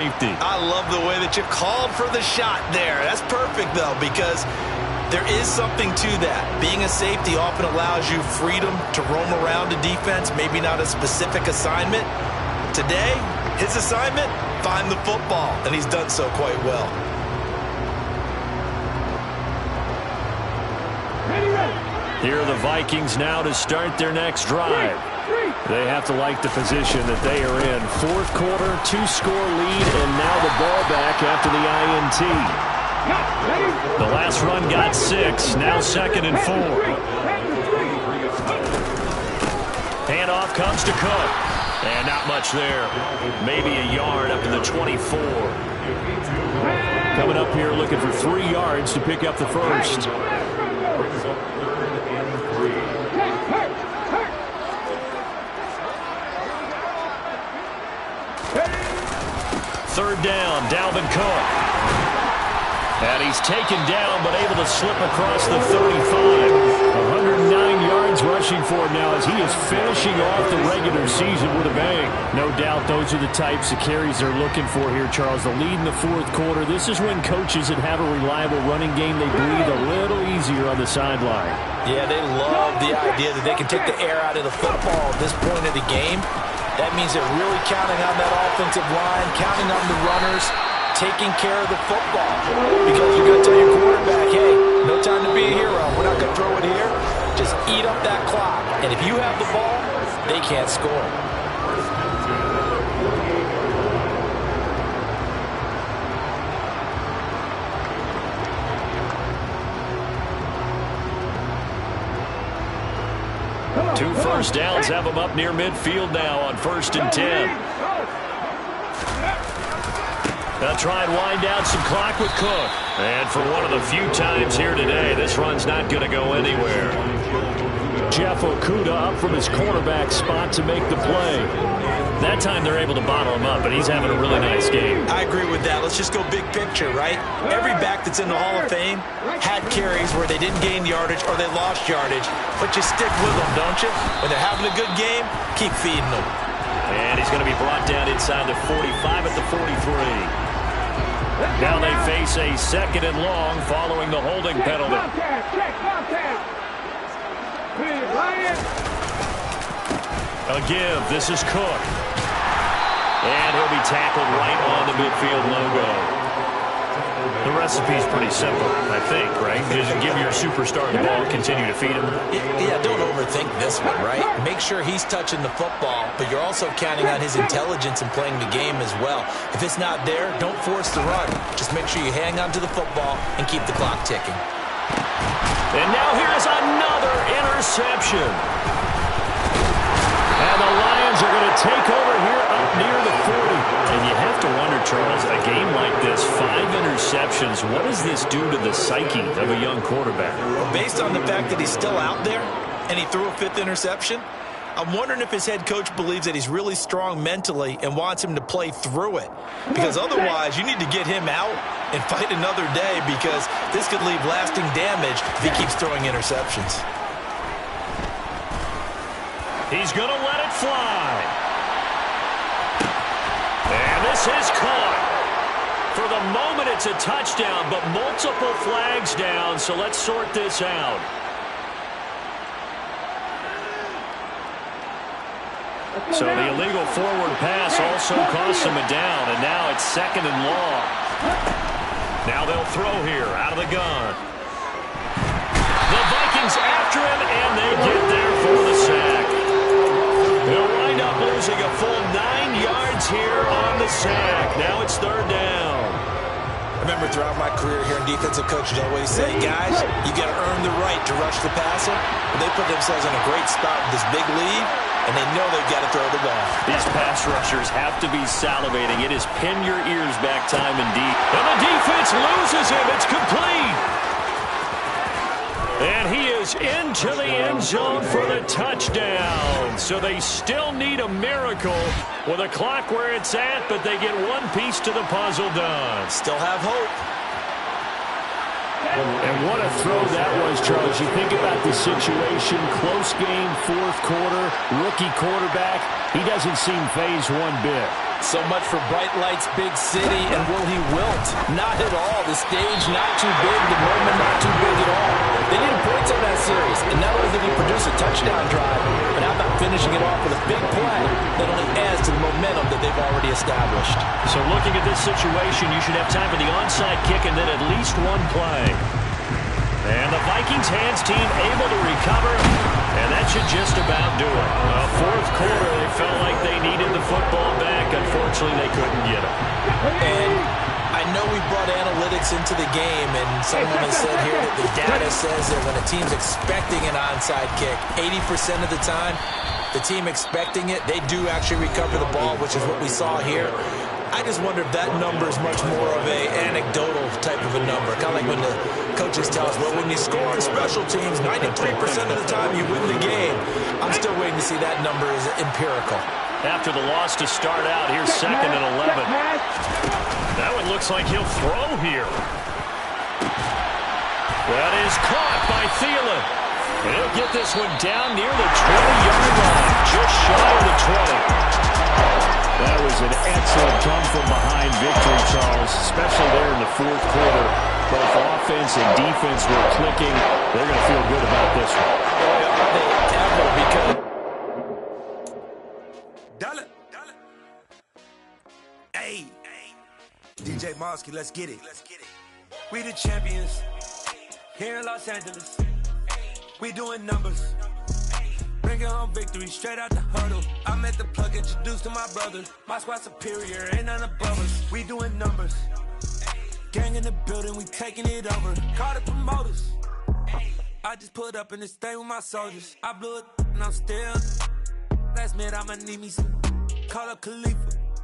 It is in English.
safety. I love the way that you called for the shot there. That's perfect, though, because there is something to that. Being a safety often allows you freedom to roam around a defense, maybe not a specific assignment. Today, his assignment, find the football, and he's done so quite well. Here are the Vikings now to start their next drive. They have to like the position that they are in. Fourth quarter, 2-score lead, and now the ball back after the INT. The last run got 6, now 2nd and 4. Handoff comes to Cook. And not much there. Maybe a yard up to the 24. Coming up here looking for 3 yards to pick up the first. Third down, Dalvin Cook. And he's taken down, but able to slip across the 35. 109 yards rushing for him now as he is finishing off the regular season with a bang. No doubt those are the types of carries they're looking for here, Charles. The lead in the fourth quarter. This is when coaches that have a reliable running game, they breathe a little easier on the sideline. Yeah, they love the idea that they can take the air out of the football at this point of the game. That means they're really counting on that offensive line, counting on the runners, taking care of the football. Because you're going to tell your quarterback, hey, no time to be a hero. We're not going to throw it here. Just eat up that clock. And if you have the ball, they can't score. Two first downs have them up near midfield now on 1st and 10. They'll try and wind down some clock with Cook. And for one of the few times here today, this run's not going to go anywhere. Jeff Okudah up from his cornerback spot to make the play. That time they're able to bottle him up, but he's having a really nice game. I agree with that. Let's just go big picture, right? Every back that's in the Hall of Fame had carries where they didn't gain yardage or they lost yardage, but you stick with them, don't you? When they're having a good game, keep feeding them. And he's going to be brought down inside the 45 at the 43. Now they face a 2nd and long following the holding penalty. A give. This is Cook. And he'll be tackled right on the midfield logo. The recipe's pretty simple, I think, right? Just give your superstar the ball, continue to feed him. Yeah, don't overthink this one, right? Make sure he's touching the football, but you're also counting on his intelligence in playing the game as well. If it's not there, don't force the run. Just make sure you hang on to the football and keep the clock ticking. And now here's another interception. And the Lions are going to take over here up near the 40. And you have to wonder, Charles, a game like this, 5 interceptions, what does this do to the psyche of a young quarterback? Well, based on the fact that he's still out there and he threw a 5th interception, I'm wondering if his head coach believes that he's really strong mentally and wants him to play through it. Because otherwise, you need to get him out and fight another day, because this could leave lasting damage if he keeps throwing interceptions. He's going to let it fly. And this is caught. For the moment, it's a touchdown, but multiple flags down, so let's sort this out. So the illegal forward pass also costs him a down, and now it's 2nd and long. Now they'll throw here out of the gun. The Vikings after him, and they get there for the sack. They'll wind up losing a full 9 yards here on the sack. Now it's 3rd down. I remember throughout my career here in defensive coaching, I always say, guys, you got to earn the right to rush the passer. But they put themselves in a great spot with this big lead, and they know they've got to throw the ball. These pass rushers have to be salivating. It is pin your ears back time and deep. And the defense loses him. It's complete. And he is into the end zone for the touchdown. So they still need a miracle with a clock where it's at, but they get one piece to the puzzle done. Still have hope. And what a throw that was, Charles. You think about the situation, close game, 4th quarter, rookie quarterback. He doesn't seem fazed one bit. So much for bright lights, big city, and will he wilt? Not at all. The stage not too big, the moment not too big at all. They needed points on that series, and not only did he produce a touchdown drive, but how about finishing it off with a big play that only adds to the momentum that they've already established. So looking at this situation, you should have time for the onside kick and then at least one play. And the Vikings hands team able to recover, and that should just about do it. Fourth quarter, they felt like they needed the football back. Unfortunately, they couldn't get it. And I know we brought analytics into the game, and someone has said here that the data says that when a team's expecting an onside kick, 80% of the time, the team expecting it, they do actually recover the ball, which is what we saw here. I just wonder if that number is much more of an anecdotal type of a number. Kind of like when the coaches tell us, well, when you score on special teams, 93% of the time you win the game. I'm still waiting to see that number is empirical. After the loss to start out, here's 2nd and 11. That one looks like he'll throw here. That is caught by Thielen. And he'll get this one down near the 20-yard line, just shy of the 20. That was an excellent come-from-behind victory, Charles, especially there in the fourth quarter. Both offense and defense were clicking. They're going to feel good about this one. Are they ever? Because hey, DJ Mosky, let's get it. We the champions here in Los Angeles. We doing numbers. Bringing home victory straight out the huddle. I met the plug, introduced to my brother. My squad superior, ain't none above us. We doing numbers. Gang in the building, we taking it over. Call the promoters. I just put up in this thing with my soldiers. I blew it and I'm still. Last minute I'ma need me some. Call up Khalifa.